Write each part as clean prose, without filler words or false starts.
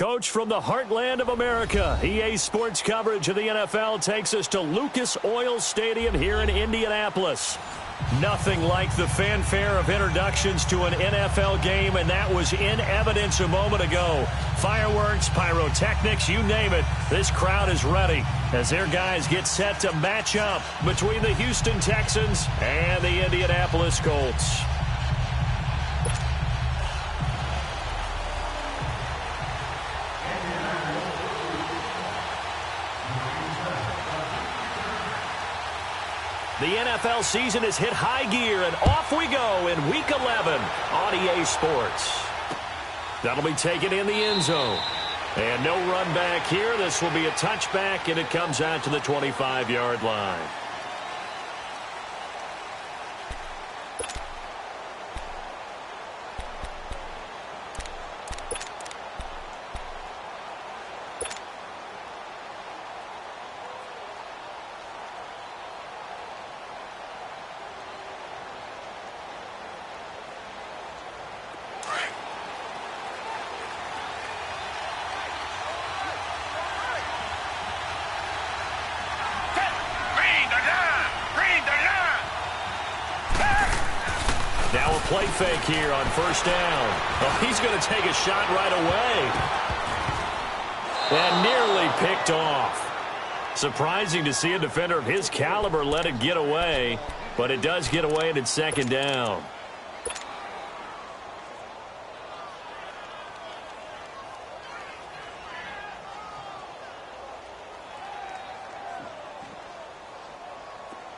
Coach, from the heartland of America, EA Sports coverage of the NFL takes us to Lucas Oil Stadium here in Indianapolis. Nothing like the fanfare of introductions to an NFL game, and that was in evidence a moment ago. Fireworks, pyrotechnics, you name it. This crowd is ready as their guys get set to match up between the Houston Texans and the Indianapolis Colts. The NFL season has hit high gear, and off we go in Week 11 on EA Sports. That'll be taken in the end zone. And no run back here. This will be a touchback, and it comes out to the 25-yard line. Now a play fake here on first down. Oh, he's going to take a shot right away. And nearly picked off. Surprising to see a defender of his caliber let it get away, but it does get away and it's second down.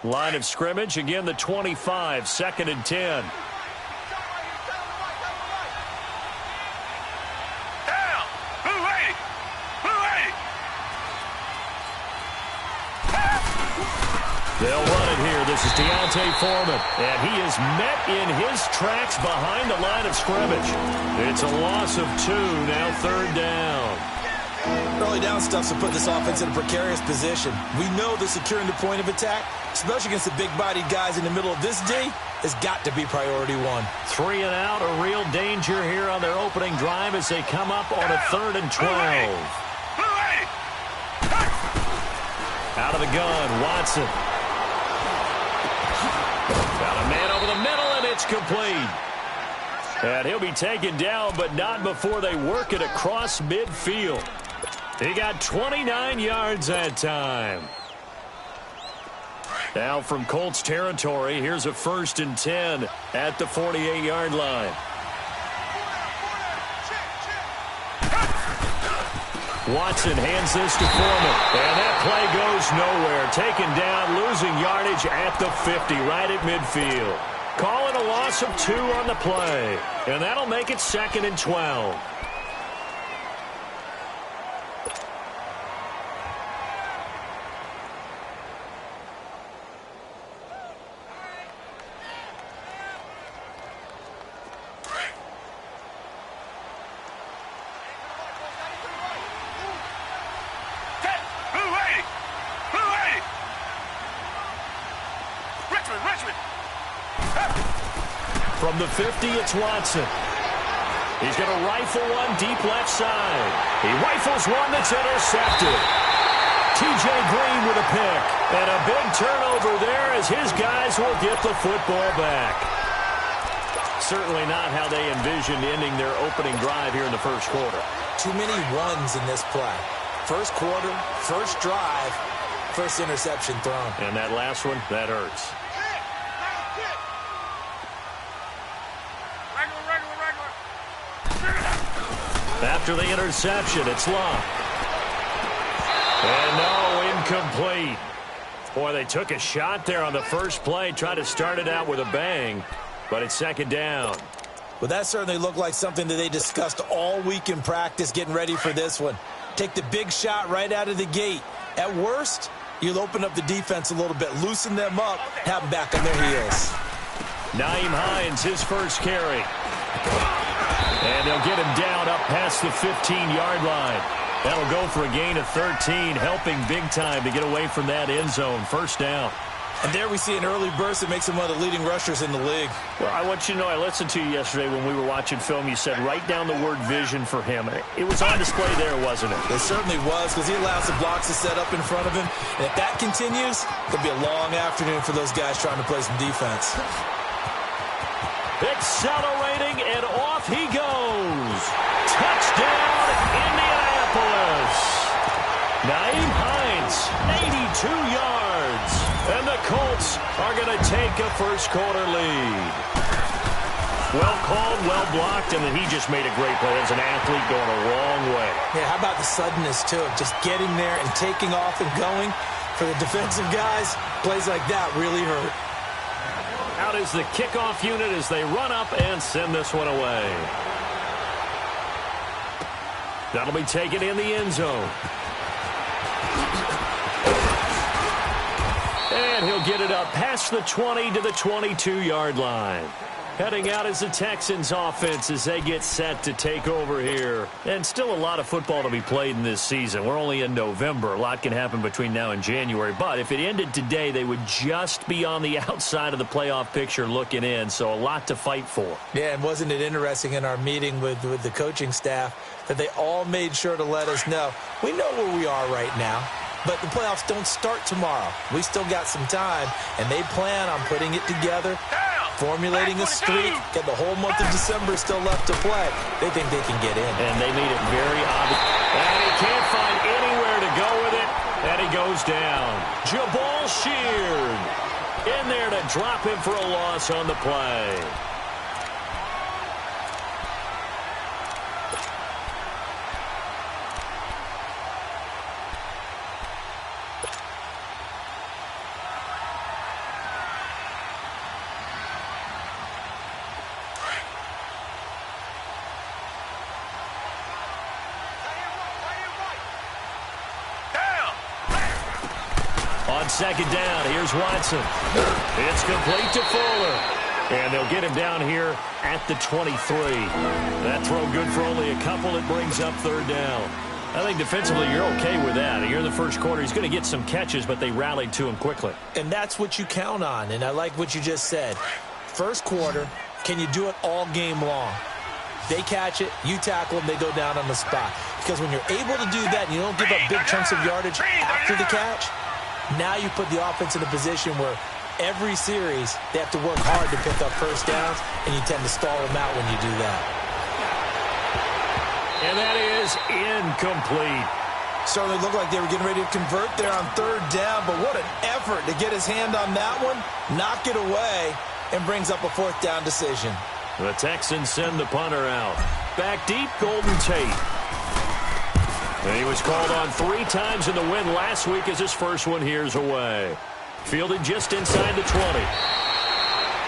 Line of scrimmage, again the 25, 2nd and 10. They'll run it here. This is Deontay Foreman, and he is met in his tracks behind the line of scrimmage. It's a loss of 2, now 3rd down. Early down stuff's to put this offense in a precarious position. We know that securing the point of attack, especially against the big-bodied guys in the middle of this D, has got to be priority 1. 3 and out, a real danger here on their opening drive as they come up on a 3rd and 12. Out of the gun, Watson. Got a man over the middle, and it's complete. And he'll be taken down, but not before they work it across midfield. He got 29 yards that time. Now from Colts territory, here's a 1st and 10 at the 48-yard line. Watson hands this to Foreman, and that play goes nowhere. Taken down, losing yardage at the 50, right at midfield. Calling a loss of 2 on the play, and that'll make it 2nd and 12. From the 50, it's Watson. He's going to rifle one deep left side. He rifles one that's intercepted. T.J. Green with a pick. And a big turnover there as his guys will get the football back. Certainly not how they envisioned ending their opening drive here in the first quarter. Too many ones in this play. First quarter, first drive, first interception thrown. And that last one, that hurts. After the interception, it's Love. And no, incomplete. Boy, they took a shot there on the first play, tried to start it out with a bang, but it's 2nd down. Well, that certainly looked like something that they discussed all week in practice getting ready for this one. Take the big shot right out of the gate. At worst, you'll open up the defense a little bit, loosen them up, have them back on their heels. Nyheim Hines, his first carry. And they'll get him down up past the 15-yard line. That'll go for a gain of 13, helping big time to get away from that end zone. First down. And there we see an early burst that makes him one of the leading rushers in the league. Well, I want you to know, I listened to you yesterday when we were watching film. You said write down the word vision for him. It was on display there, wasn't it? It certainly was, because he allows the blocks to set up in front of him. And if that continues, it'll be a long afternoon for those guys trying to play some defense. Accelerating, and off he goes. Touchdown, Indianapolis. Naeem Hines, 82 yards. And the Colts are going to take a first-quarter lead. Well called, well blocked, and then he just made a great play as an athlete going a long way. Yeah, how about the suddenness, too, of just getting there and taking off and going? For the defensive guys, plays like that really hurt. Out is the kickoff unit as they run up and send this one away. That'll be taken in the end zone. And he'll get it up past the 20 to the 22-yard line. Heading out is the Texans offense as they get set to take over here. And still a lot of football to be played in this season. We're only in November. A lot can happen between now and January. But if it ended today, they would just be on the outside of the playoff picture looking in. So a lot to fight for. Yeah, and wasn't it interesting in our meeting with the coaching staff that they all made sure to let us know, we know where we are right now. But the playoffs don't start tomorrow. We still got some time, and they plan on putting it together, formulating a streak, get the whole month of December still left to play. They think they can get in. And they made it very obvious. And he can't find anywhere to go with it, and he goes down. Jabal Sheard in there to drop him for a loss on the play. On second down, here's Watson. It's complete to Fuller. And they'll get him down here at the 23. That throw good for only a couple. It brings up third down. I think defensively you're okay with that. Here in the first quarter, he's going to get some catches, but they rallied to him quickly. And that's what you count on, and I like what you just said. First quarter, can you do it all game long? They catch it, you tackle them, they go down on the spot. Because when you're able to do that and you don't give up big chunks of yardage after the catch, now you put the offense in a position where every series they have to work hard to pick up first downs, and you tend to stall them out when you do that. And that is incomplete. Certainly looked like they were getting ready to convert there on third down, but what an effort to get his hand on that one, knock it away, and brings up a fourth down decision. The Texans send the punter out. Back deep, Golden Tate. And he was called on 3 times in the win last week as his first one here's away. Fielded just inside the 20.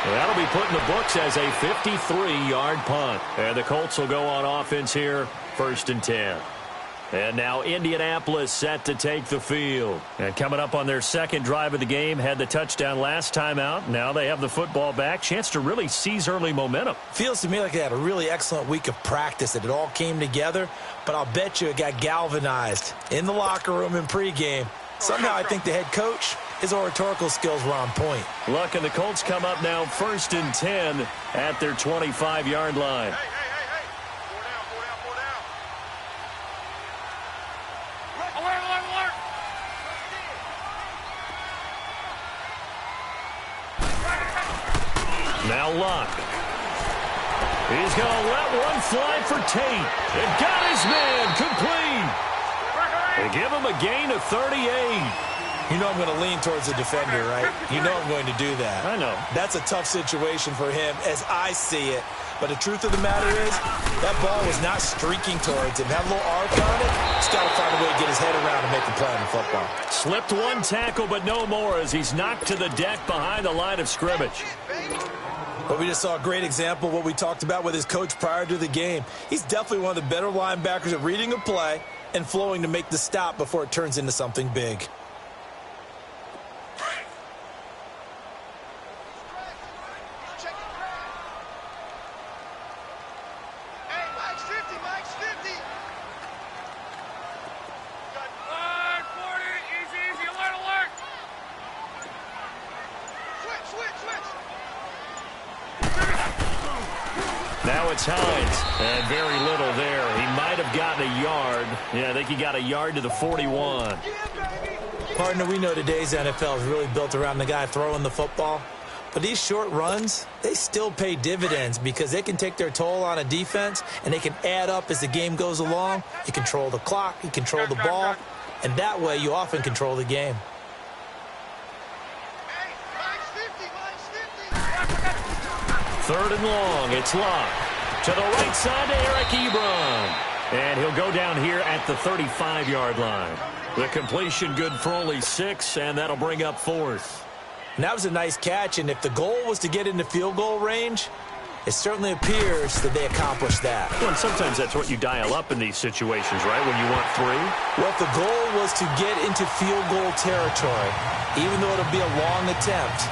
That'll be put in the books as a 53-yard punt. And the Colts will go on offense here, 1st and 10. And now Indianapolis set to take the field. And coming up on their second drive of the game, had the touchdown last time out. Now they have the football back. Chance to really seize early momentum. Feels to me like they had a really excellent week of practice, that it all came together. But I'll bet you it got galvanized in the locker room in pregame. Somehow I think the head coach, his oratorical skills were on point. Look, and the Colts come up now 1st and 10 at their 25-yard line. Now Luck. He's going to let one fly for Tate. And got his man complete. They give him a gain of 38. You know I'm going to lean towards the defender, right? You know I'm going to do that. I know. That's a tough situation for him as I see it. But the truth of the matter is, that ball was not streaking towards him. Had a little arc on it. He's got to find a way to get his head around and make the play on the football. Slipped one tackle, but no more as he's knocked to the deck behind the line of scrimmage. But we just saw a great example of what we talked about with his coach prior to the game. He's definitely one of the better linebackers at reading a play and flowing to make the stop before it turns into something big. Now it's Hines, and very little there. He might have gotten a yard. Yeah, I think he got a yard to the 41. Partner, we know today's NFL is really built around the guy throwing the football. But these short runs, they still pay dividends because they can take their toll on a defense, and they can add up as the game goes along. You control the clock, you control the ball, and that way you often control the game. Third and long, it's Locke. To the right side to Eric Ebron. And he'll go down here at the 35-yard line. The completion good for only 6, and that'll bring up 4th. And that was a nice catch, and if the goal was to get into field goal range, it certainly appears that they accomplished that. Well, and sometimes that's what you dial up in these situations, right, when you want 3? Well, if the goal was to get into field goal territory, even though it'll be a long attempt,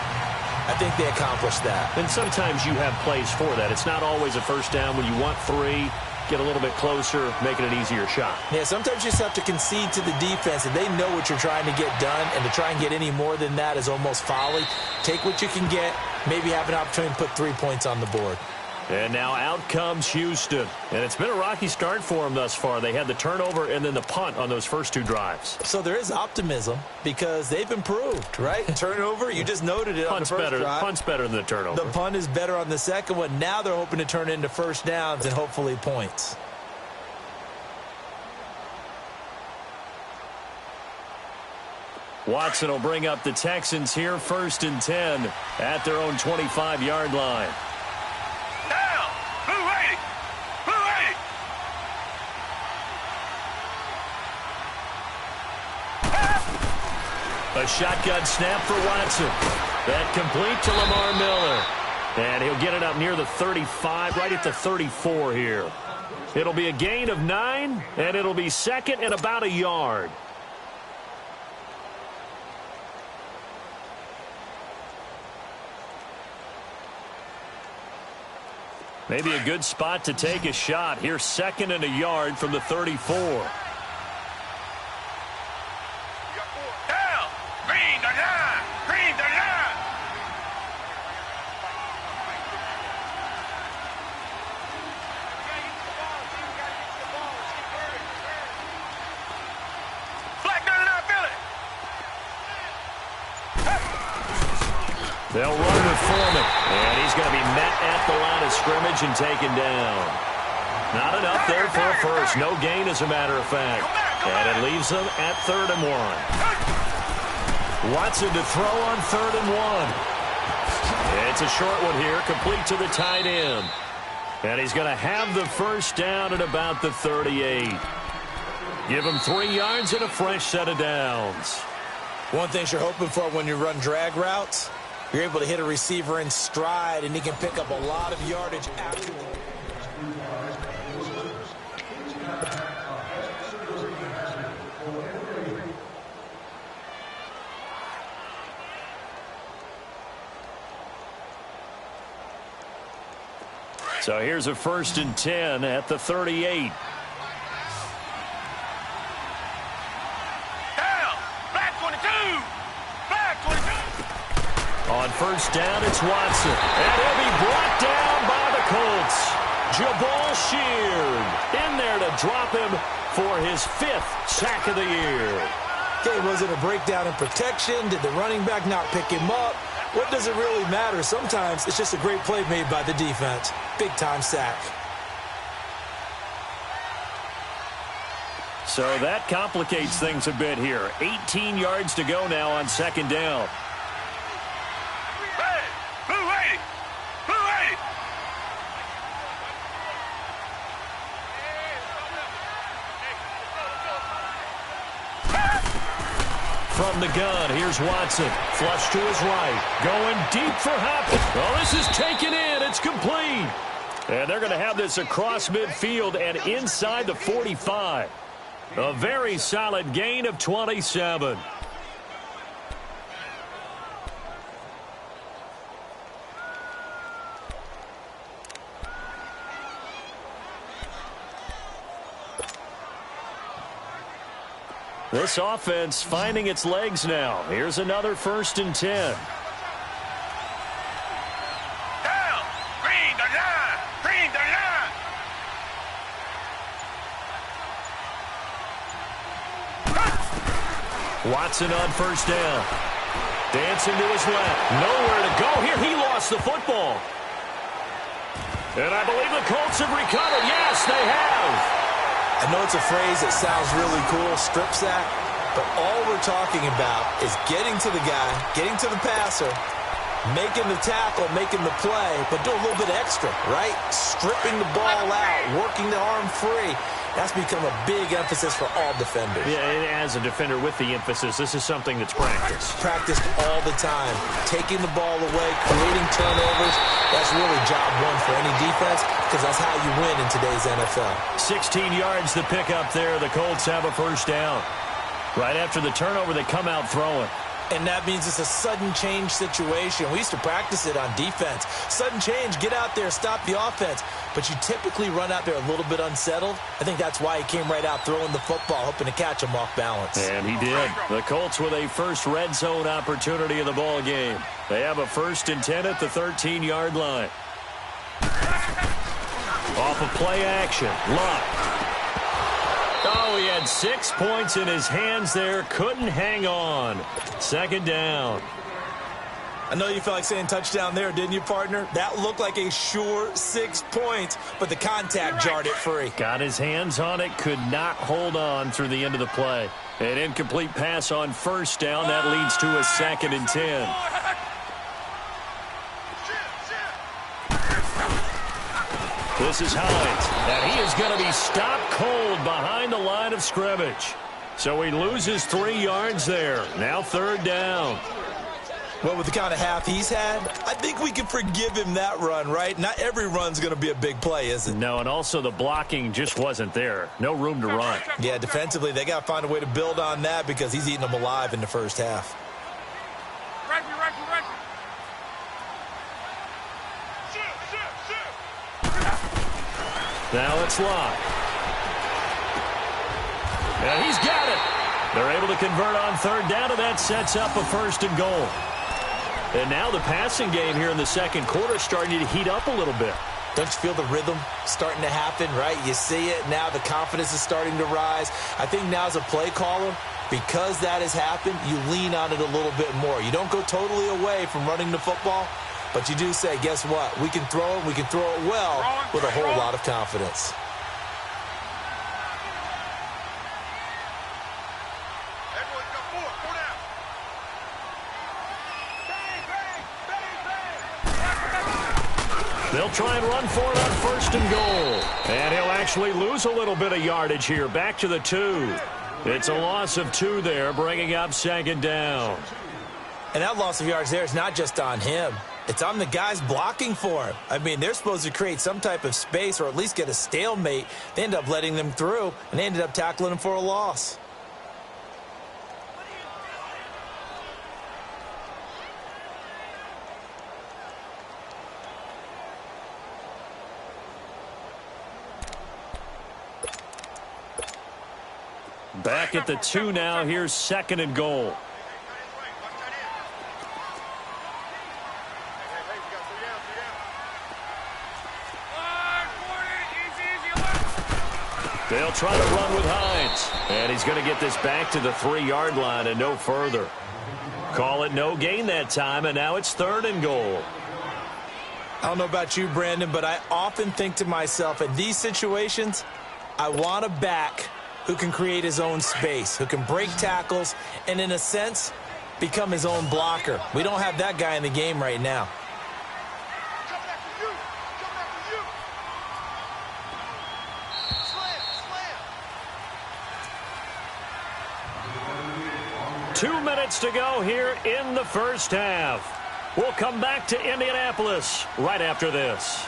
I think they accomplished that. And sometimes you have plays for that. It's not always a first down. When you want 3, get a little bit closer, make it an easier shot. Yeah, sometimes you just have to concede to the defense, and they know what you're trying to get done, and to try and get any more than that is almost folly. Take what you can get, maybe have an opportunity to put 3 points on the board. And now out comes Houston. And it's been a rocky start for them thus far. They had the turnover and then the punt on those first 2 drives. So there is optimism because they've improved, right? Turnover, you just noted it on the first drive. Punt's better than the turnover. The punt is better on the second one. Now they're hoping to turn it into first downs and hopefully points. Watson will bring up the Texans here, 1st and 10 at their own 25-yard line. A shotgun snap for Watson. That complete to Lamar Miller. And he'll get it up near the 35, right at the 34 here. It'll be a gain of 9, and it'll be 2nd and about a yard. Maybe a good spot to take a shot. Here's 2nd and a yard from the 34. They'll run with Foreman, and he's going to be met at the line of scrimmage and taken down. Not enough there for a first. No gain, as a matter of fact. And it leaves them at 3rd and 1. Watson to throw on 3rd and 1. It's a short one here, complete to the tight end. And he's going to have the first down at about the 38. Give him 3 yards and a fresh set of downs. One thing you're hoping for when you run drag routes, you're able to hit a receiver in stride, and he can pick up a lot of yardage after the... So here's a 1st and 10 at the 38. On 1st down, it's Watson. And he'll be brought down by the Colts. Jabal Sheard in there to drop him for his 5th sack of the year. Okay, was it a breakdown in protection? Did the running back not pick him up? What does it really matter? Sometimes it's just a great play made by the defense. Big-time sack. So that complicates things a bit here. 18 yards to go now on 2nd down. From the gun, here's Watson. Flush to his right. Going deep for Hopkins. Oh, this is taken in. It's complete. And they're going to have this across midfield and inside the 45. A very solid gain of 27. This offense finding its legs now. Here's another 1st and 10. Watson on first down. Dancing to his left. Nowhere to go here. He lost the football. And I believe the Colts have recovered. Yes, they have. I know it's a phrase that sounds really cool, strip sack, but all we're talking about is getting to the guy, getting to the passer, making the tackle, making the play, but do a little bit extra, right? Stripping the ball out, working the arm free. That's become a big emphasis for all defenders. Yeah, and as a defender with the emphasis, this is something that's practiced. Practiced all the time. Taking the ball away, creating turnovers. That's really job one for any defense because that's how you win in today's NFL. 16 yards to pick up there. The Colts have a first down. Right after the turnover, they come out throwing. And that means it's a sudden change situation. We used to practice it on defense. Sudden change, get out there, stop the offense. But you typically run out there a little bit unsettled. I think that's why he came right out throwing the football, hoping to catch him off balance. And he did. The Colts with a first red zone opportunity in the ball game. They have a 1st and 10 at the 13-yard line. Off of play action. Luck. Oh, he had 6 points in his hands there. Couldn't hang on. 2nd down. I know you felt like saying touchdown there, didn't you, partner? That looked like a sure 6 points, but the contact jarred it free. Got his hands on it, could not hold on through the end of the play. An incomplete pass on first down. That leads to a 2nd and 10. This is Hines, and he is going to be stopped cold behind the line of scrimmage. So he loses 3 yards there. Now 3rd down. Well, with the kind of half he's had, I think we can forgive him that run, right? Not every run's going to be a big play, is it? No, and also the blocking just wasn't there. No room to run. Yeah, defensively, they got to find a way to build on that because he's eating them alive in the first half. Now it's Locke. And he's got it. They're able to convert on 3rd down, and that sets up a 1st and goal. And now the passing game here in the 2nd quarter starting to heat up a little bit. Don't you feel the rhythm starting to happen, right? You see it now. The confidence is starting to rise. I think now as a play caller, because that has happened, you lean on it a little bit more. You don't go totally away from running the football, but you do say, guess what? We can throw it. We can throw it well with a whole lot of confidence. They'll try and run for it on 1st and goal. And he'll actually lose a little bit of yardage here. Back to the 2. It's a loss of 2 there, bringing up 2nd down. And that loss of yards there is not just on him. It's on the guys blocking for him. I mean, they're supposed to create some type of space or at least get a stalemate. They end up letting them through, and they ended up tackling him for a loss. Back at the 2 now. Here's 2nd and goal. They'll try to run with Hines. And he's going to get this back to the 3-yard line and no further. Call it no gain that time, and now it's 3rd and goal. I don't know about you, Brandon, but I often think to myself, in these situations, I want a back who can create his own space, who can break tackles, and in a sense, become his own blocker. We don't have that guy in the game right now. Two minutes to go here in the first half. We'll come back to Indianapolis right after this.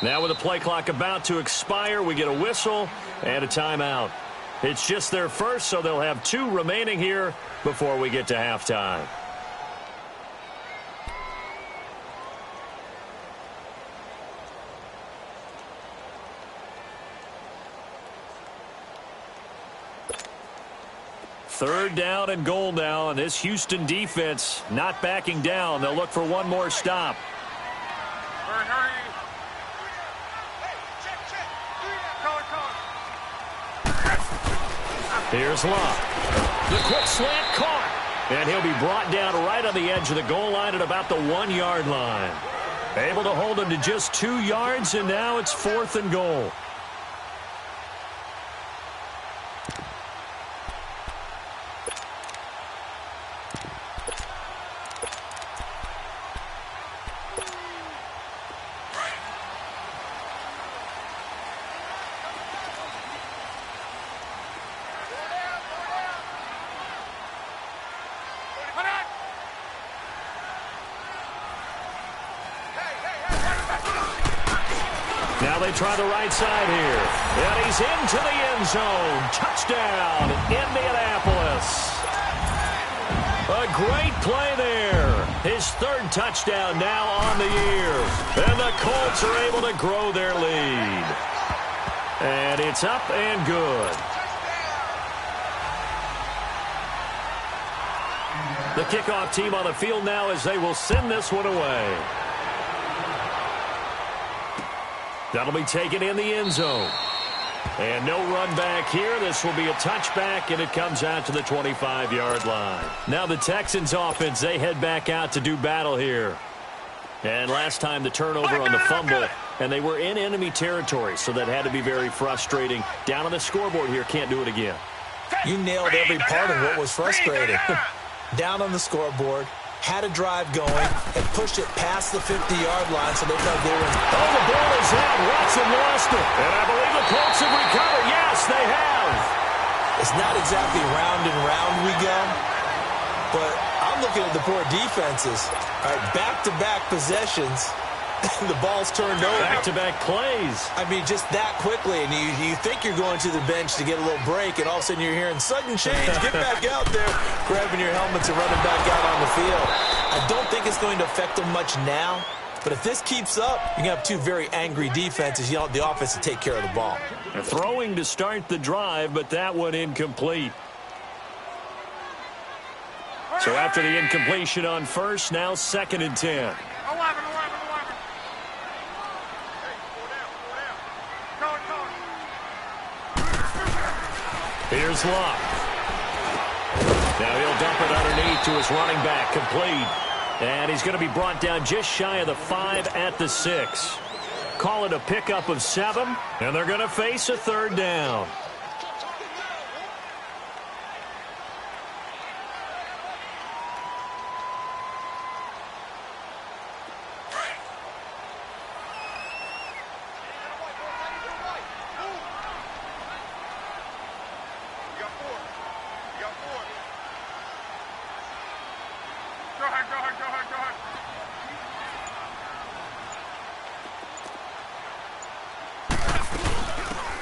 Now with the play clock about to expire, we get a whistle and a timeout. It's just their first, so they'll have 2 remaining here before we get to halftime. Third down and goal now, and this Houston defense not backing down. They'll look for one more stop. Here's Locke. The quick slant caught. And he'll be brought down right on the edge of the goal line at about the 1-yard line. Able to hold him to just 2 yards, and now it's 4th and goal. Now they try the right side here. And he's into the end zone. Touchdown, Indianapolis. A great play there. His 3rd touchdown now on the year. And the Colts are able to grow their lead. And it's up and good. The kickoff team on the field now as they will send this one away. That'll be taken in the end zone. And no run back here. This will be a touchback, and it comes out to the 25-yard line. Now the Texans offense, they head back out to do battle here. And last time the turnover on the fumble, and they were in enemy territory, so that had to be very frustrating. Down on the scoreboard here, can't do it again. You nailed every part of what was frustrating. Down on the scoreboard, had a drive going, and pushed it past the 50-yard line, so they thought they were... Oh, the ball is out. Watson lost it. And I believe the Colts have recovered. Yes, they have. It's not exactly round and round we go, but I'm looking at the poor defenses. All right, back-to-back possessions. The ball's turned over. Back-to-back plays. I mean, just that quickly, and you think you're going to the bench to get a little break, and all of a sudden you're hearing sudden change, get back out there, grabbing your helmets and running back out on the field. I don't think it's going to affect them much now, but if this keeps up, you're going to have 2 very angry defenses. You want the offense to take care of the ball. They're throwing to start the drive, but that one incomplete. So after the incompletion on first, now 2nd and 10. Here's Locke. Now he'll dump it underneath to his running back, complete. And he's going to be brought down just shy of the 5 at the 6. Call it a pickup of 7, and they're going to face a 3rd down.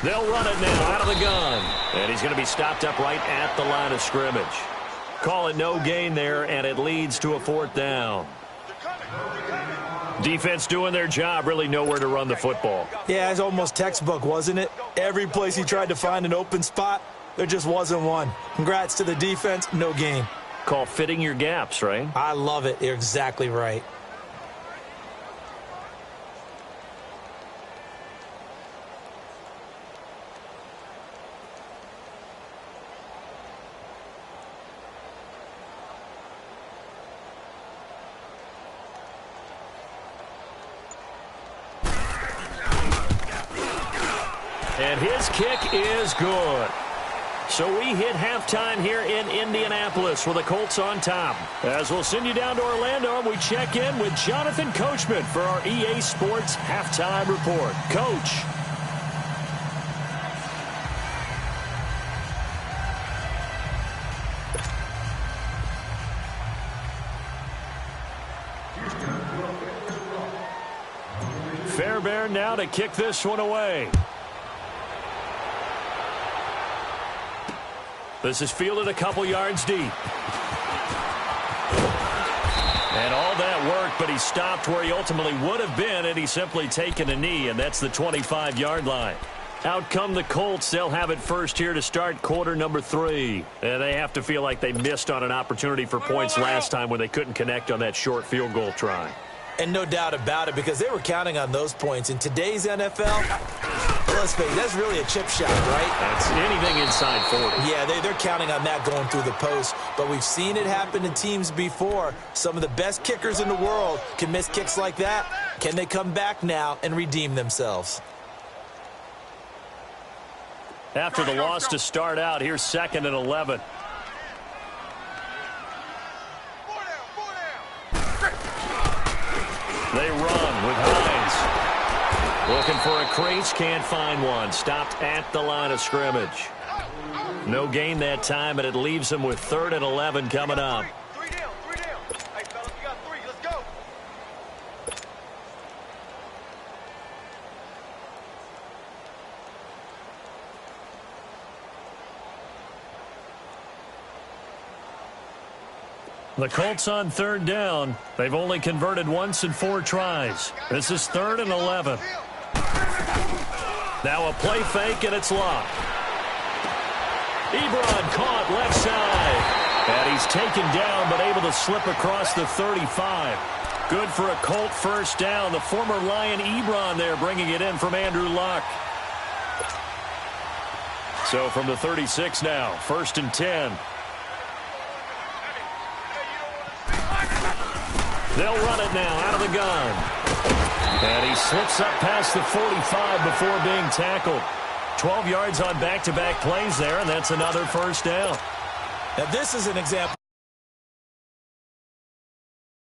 They'll run it now out of the gun. And he's going to be stopped up right at the line of scrimmage. Call it no gain there, and it leads to a 4th down. Defense doing their job, really nowhere to run the football. Yeah, it's almost textbook, wasn't it? Every place he tried to find an open spot, there just wasn't one. Congrats to the defense, no gain. Call fitting your gaps, right? I love it. You're exactly right. And his kick is good. So we hit halftime here in Indianapolis with the Colts on top. As we'll send you down to Orlando, we check in with Jonathan Coachman for our EA Sports Halftime Report. Coach. Fairbairn now to kick this one away. This is fielded a couple yards deep. And all that work, but he stopped where he ultimately would have been, and he's simply taken a knee, and that's the 25-yard line. Out come the Colts. They'll have it first here to start quarter number 3. And they have to feel like they missed on an opportunity for points last time when they couldn't connect on that short field goal try. And no doubt about it, because they were counting on those points. In today's NFL, let's face it, that's really a chip shot, right? That's anything inside 40. Yeah, they're counting on that going through the post. But we've seen it happen to teams before. Some of the best kickers in the world can miss kicks like that. Can they come back now and redeem themselves? After the loss to start out, here's 2nd and 11. They run with Hines. Looking for a crease, can't find one. Stopped at the line of scrimmage. No gain that time, and it leaves them with 3rd and 11 coming up. Three down. Hey, fellas, we got 3. Let's go. The Colts on 3rd down. They've only converted once in 4 tries. This is 3rd and 11. Now a play fake, and it's locked. Ebron caught left side. And he's taken down, but able to slip across the 35. Good for a Colt first down. The former Lion Ebron there bringing it in from Andrew Luck. So from the 36 now, 1st and 10. They'll run it now out of the gun. And he slips up past the 45 before being tackled. 12 yards on back-to-back plays there, and that's another first down. Now, this is an example.